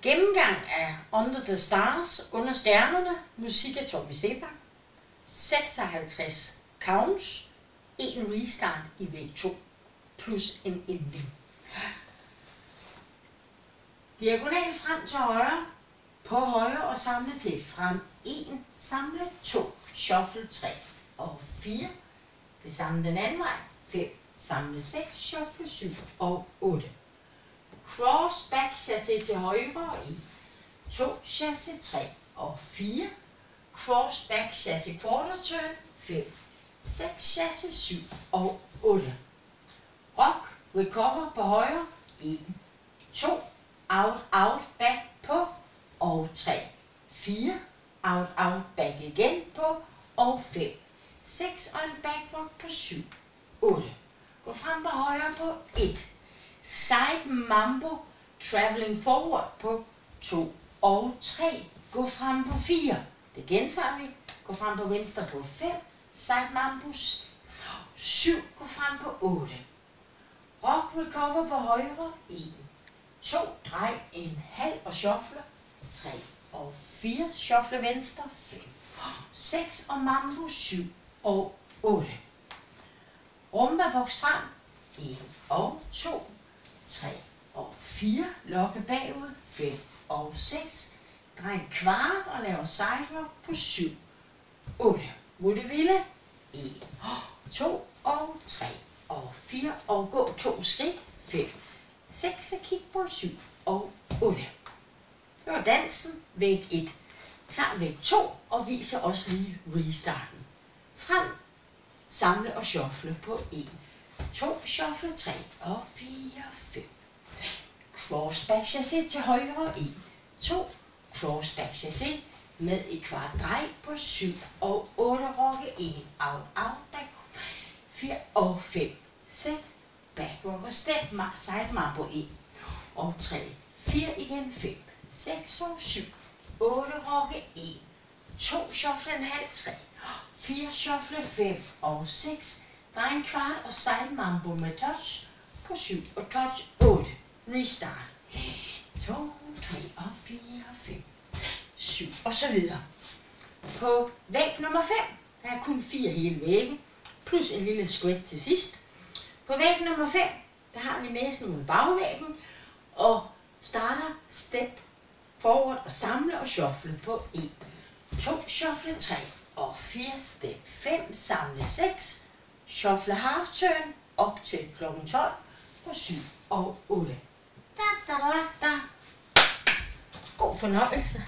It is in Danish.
Gennemgang af Under the Stars, Under Stjernerne, musik af Tommy Sebak, 56 counts, en restart i væg 2, plus en ending. Diagonal frem til højre, på højre og samle til, frem 1, samle 2, shuffle 3 og 4, det samme den anden vej, 5, samle 6, shuffle 7 og 8. Cross back chassis til højre og 1, 2 chassis 3 og 4, cross back chassis quarter turn 5, 6 chassis 7 og 8. Rock recover på højre 1, 2 out out back på og 3, 4 out out back igen på og 5, 6 og en back rock på 7, 8. Gå frem på højre på 1. Side mambo, traveling forward på 2 og 3. Gå frem på 4. Det gentager vi. Gå frem på venstre på 5. Side mambo 7. Gå frem på 8. Rock recover på højre 1. 2. Drej en halv og shuffle 3 og 4. Shuffle venstre 5. 6 og mambo 7 og 8. Rumba-boks frem 1 og 2. 3 og 4, lokke bagud, 5 og 6, drej en kvart og lave sidewalk på 7, 8, Vaudeville, 1, 2 og 3 og 4 og gå 2 skridt, 5, 6 kickball 7 og 8. Det var dansen, væg 1. Tag væg 2 og viser også lige restarten. Frem, samle og shuffle på 1. 2, shuffle 3 og 4, 5. Crossback chassis til højre 1, 2. Crossback chassis med et kvart drej på 7 og 8. Rokke 1, out, out, back, 4 og 5, 6. Back rocker step, side mambo 1 og 3, 4 igen 5, 6 og 7, 8 rokke 1, 2 shuffle en halv 3, 4 shuffle 5 og 6. Drej en kvart og side mambo med touch på 7 og touch 8. Restart. 2, 3 og 4, 5, 7 og så videre. På væg nummer 5, der er kun 4 hele vægge, plus en lille squat til sidst. På væg nummer 5, der har vi næsen mod bagvæggen, og starter step forward og samle og shuffle på 1, 2, shuffle 3 og 4, step 5, samle 6, shuffle half turn op til kl. 12 på 7 og 8. Da, da, da, da. God fornøjelse.